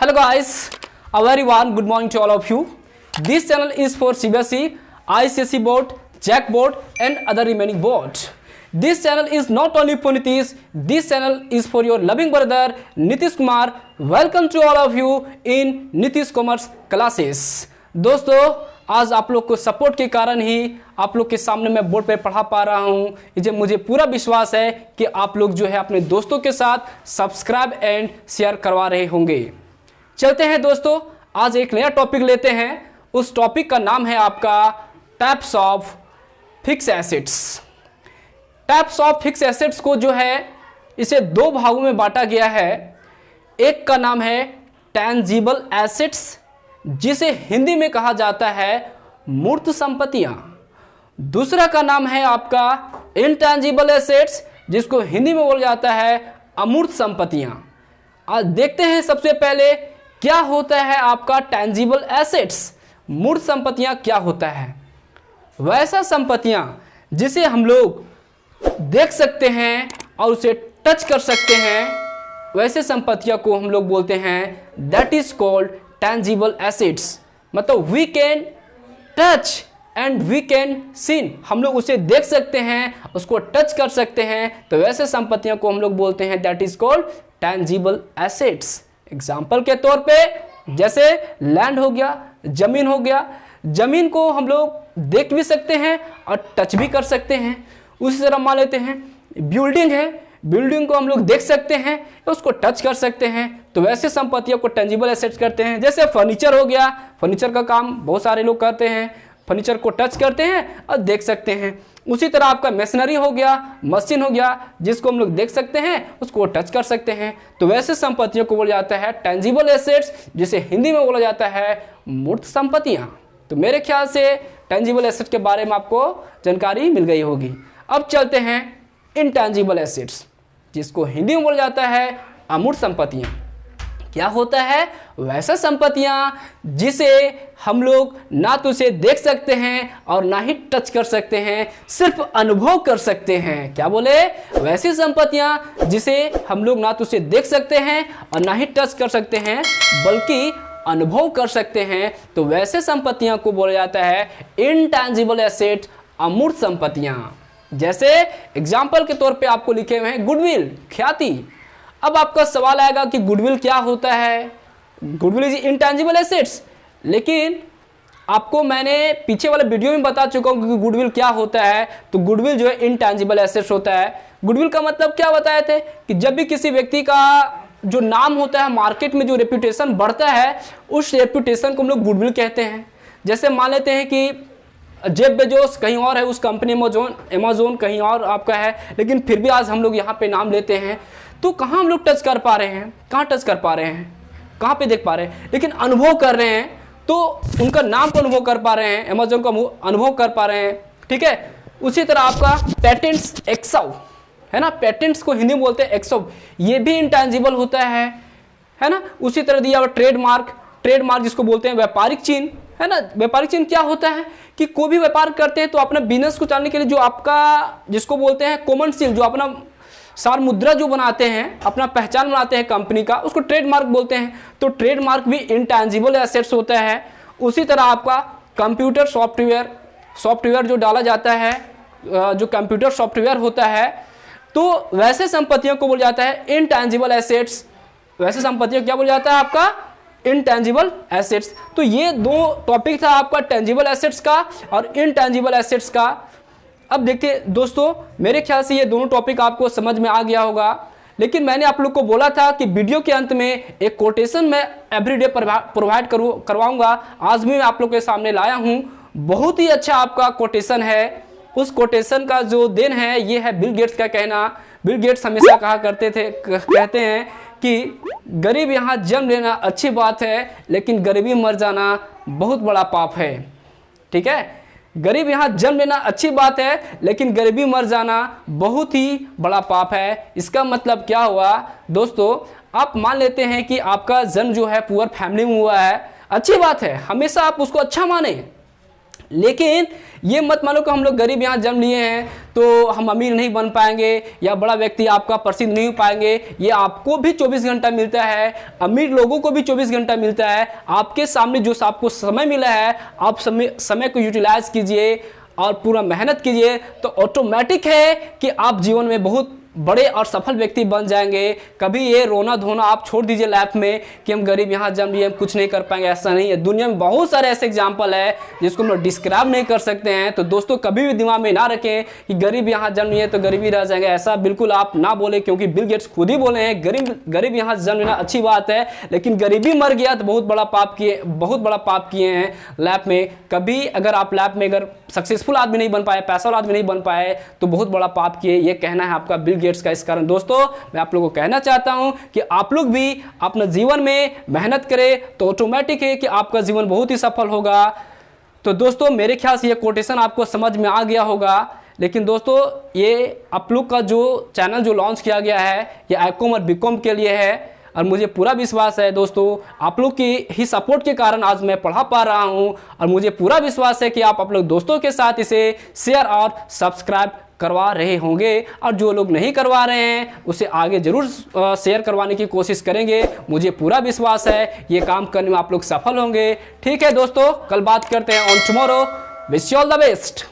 Hello guys, a very warm good morning to all of you. This channel is for CBSE, ICSE board, JAC board and other remaining board. This channel is not only for Nitish, this channel is for your loving brother Nitish Kumar. Welcome to all of you in Nitish Commerce classes. दोस्तों आज आप लोग को support के कारण ही आप लोग के सामने मैं बोर्ड पे पढ़ा पा रहा हूँ। मुझे पूरा विश्वास है कि आप लोग जो है अपने दोस्तों के साथ सब्सक्राइब एंड शेयर करवा रहे होंगे। चलते हैं दोस्तों, आज एक नया टॉपिक लेते हैं। उस टॉपिक का नाम है आपका types of fix assets. Types of fix assets को जो है इसे दो भागों में बांटा गया है। एक का नाम है टेंजिबल एसेट्स, जिसे हिंदी में कहा जाता है मूर्त संपत्तियां। दूसरा का नाम है आपका इनटेंजिबल एसेट्स, जिसको हिंदी में बोला जाता है अमूर्त संपत्तियां। आज देखते हैं सबसे पहले क्या होता है आपका टेंजिबल एसेट्स, मूर्त संपत्तियां क्या होता है। वैसा संपत्तियां जिसे हम लोग देख सकते हैं और उसे टच कर सकते हैं, वैसे संपत्तियों को हम लोग बोलते हैं that is called tangible assets. मतलब we can touch and we can seen, हम लोग उसे देख सकते हैं, उसको टच कर सकते हैं, तो वैसे संपत्तियों को हम लोग बोलते हैं that is called tangible assets. Example के तौर पे जैसे लैंड हो गया, जमीन हो गया, जमीन को हम लोग देख भी सकते हैं और टच भी कर सकते हैं। उसी तरह मान लेते हैं बिल्डिंग है, बिल्डिंग को हम लोग देख सकते हैं, उसको टच कर सकते हैं, तो वैसे संपत्तियों को टेंजिबल एसेट्स करते हैं। जैसे फर्नीचर हो गया, फर्नीचर का काम बहुत सारे लोग करते हैं, फर्नीचर को टच करते हैं और देख सकते हैं। उसी तरह आपका मशीनरी हो गया, मशीन हो गया, जिसको हम लोग देख सकते हैं, उसको टच कर सकते हैं, तो वैसे संपत्तियों को बोला जाता है टेंजिबल एसेट्स, जिसे हिंदी में बोला जाता है मूर्त संपत्तियां। तो मेरे ख्याल से टेंजिबल एसेट्स के बारे में आपको जानकारी मिल गई होगी। अब चलते हैं इनटेंजिबल एसेट्स, जिसको हिंदी में बोला जाता है अमूर्त संपत्तियां। क्या होता है वैसा संपत्तियां जिसे हम लोग ना तो उसे देख सकते हैं और ना ही टच कर सकते हैं, सिर्फ अनुभव कर सकते हैं। क्या बोले, वैसी संपत्तियां जिसे हम लोग ना तो उसे देख सकते हैं और ना ही टच कर सकते हैं, बल्कि अनुभव कर सकते हैं, तो वैसे संपत्तियों को बोला जाता है इनटेंजिबल एसेट, अमूर्त संपत्तियां। जैसे एग्जाम्पल के तौर पे आपको लिखे हुए हैं गुडविल, ख्याति। अब आपका सवाल आएगा कि गुडविल क्या होता है। गुडविल इज इनटेंजिबल एसेट्स, लेकिन आपको मैंने पीछे वाले वीडियो में बता चुका हूं कि गुडविल क्या होता है। तो गुडविल जो है इनटेंजिबल एसेट्स होता है। गुडविल का मतलब क्या बताए थे कि जब भी किसी व्यक्ति का जो नाम होता है, मार्केट में जो रेपुटेशन बढ़ता है, उस रेपुटेशन को हम लोग गुडविल कहते हैं। जैसे मान लेते हैं कि जेफ बेजोस कहीं और है, उस कंपनी में अमेज़न कहीं और आपका है, लेकिन फिर भी आज हम लोग यहाँ पे नाम लेते हैं, तो कहाँ हम लोग टच कर पा रहे हैं, कहाँ टच कर पा रहे हैं, कहाँ पे देख पा रहे हैं, लेकिन अनुभव कर रहे हैं, तो उनका नाम को अनुभव कर पा रहे हैं, अमेज़न का अनुभव कर पा रहे हैं। ठीक है, उसी तरह आपका पेटेंट्स एक्सव है ना, पेटेंट्स को हिंदी में बोलते हैं एक्सव, ये भी इंटेंजिबल होता है ना। उसी तरह दिया ट्रेडमार्क, ट्रेडमार्क जिसको बोलते हैं व्यापारिक चिन्ह, है ना। व्यापारिक चिन्ह क्या होता है कि कोई भी व्यापार करते हैं तो अपना बिजनेस को चलाने के लिए जो आपका जिसको बोलते हैं कॉमन सील, जो अपना सार मुद्रा जो बनाते हैं, अपना पहचान बनाते हैं कंपनी का, उसको ट्रेडमार्क बोलते हैं। तो ट्रेडमार्क भी इनटेंजिबल एसेट्स होता है। उसी तरह आपका कंप्यूटर सॉफ्टवेयर, सॉफ्टवेयर जो डाला जाता है, जो कंप्यूटर सॉफ्टवेयर होता है, तो वैसे संपत्तियों को बोला जाता है इनटेंजिबल एसेट्स। वैसे संपत्तियों क्या बोला जाता है आपका इनटेंजिबल एसेट्स। तो ये दो टॉपिक था आपका टेंजिबल एसेट्स का और इनटेंजिबल एसेट्स का। अब देखिए दोस्तों, मेरे ख्याल से ये दोनों टॉपिक आपको समझ में आ गया होगा, लेकिन मैंने आप लोग को बोला था कि वीडियो के अंत में एक कोटेशन मैं एवरीडे प्रोवाइड करवाऊंगा। आज भी मैं आप लोग के सामने लाया हूँ, बहुत ही अच्छा आपका कोटेशन है। उस कोटेशन का जो देन है ये है बिल गेट्स का कहना। बिल गेट्स हमेशा कहते हैं कि गरीब यहाँ जन्म लेना अच्छी बात है, लेकिन गरीबी मर जाना बहुत बड़ा पाप है। ठीक है, गरीब यहाँ जन्म लेना अच्छी बात है, लेकिन गरीबी मर जाना बहुत ही बड़ा पाप है। इसका मतलब क्या हुआ दोस्तों, आप मान लेते हैं कि आपका जन्म जो है पुअर फैमिली में हुआ है, अच्छी बात है, हमेशा आप उसको अच्छा माने, लेकिन ये मत मानो कि हम लोग गरीब यहाँ जन्म लिए हैं तो हम अमीर नहीं बन पाएंगे या बड़ा व्यक्ति आपका प्रसिद्ध नहीं हो पाएंगे। ये आपको भी 24 घंटा मिलता है, अमीर लोगों को भी 24 घंटा मिलता है। आपके सामने जो आपको समय मिला है, आप समय को यूटिलाइज कीजिए और पूरा मेहनत कीजिए, तो ऑटोमेटिक है कि आप जीवन में बहुत बड़े और सफल व्यक्ति बन जाएंगे। कभी ये रोना धोना आप छोड़ दीजिए लाइफ में कि हम गरीब यहाँ जन्म लिए, हम कुछ नहीं कर पाएंगे, ऐसा नहीं है। दुनिया में बहुत सारे ऐसे एग्जाम्पल है जिसको हम लोग डिस्क्राइब नहीं कर सकते हैं। तो दोस्तों कभी भी दिमाग में ना रखें कि गरीब यहाँ जन्म लिए तो गरीबी रह जाएंगे, ऐसा बिल्कुल आप ना बोले, क्योंकि बिल गेट्स खुद ही बोले हैं गरीब यहाँ जन्म लेना अच्छी बात है, लेकिन गरीबी मर गया तो बहुत बड़ा पाप किए हैं लाइफ में। कभी अगर आप लाइफ में अगर सक्सेसफुल आदमी नहीं बन पाए, पैसा वाला आदमी नहीं बन पाए, तो बहुत बड़ा पाप किए, ये कहना है आपका बिल गेट्स का। इस कारण दोस्तों मैं आप लोगों को कहना चाहता हूं कि आप लोग भी अपने जीवन में मेहनत करें तो ऑटोमेटिक है कि आपका जीवन बहुत ही सफल होगा। तो दोस्तों मेरे ख्याल से ये कोटेशन आपको समझ में आ गया होगा। लेकिन दोस्तों ये आप लोग का जो चैनल जो लॉन्च किया गया है ये आईकॉम और बीकॉम के लिए है, और मुझे पूरा विश्वास है दोस्तों आप लोग की ही सपोर्ट के कारण आज मैं पढ़ा पा रहा हूं, और मुझे पूरा विश्वास है कि आप लोग दोस्तों के साथ इसे शेयर और सब्सक्राइब करवा रहे होंगे, और जो लोग नहीं करवा रहे हैं उसे आगे जरूर शेयर करवाने की कोशिश करेंगे। मुझे पूरा विश्वास है ये काम करने में आप लोग सफल होंगे। ठीक है दोस्तों, कल बात करते हैं on tomorrow. Wish you all the best.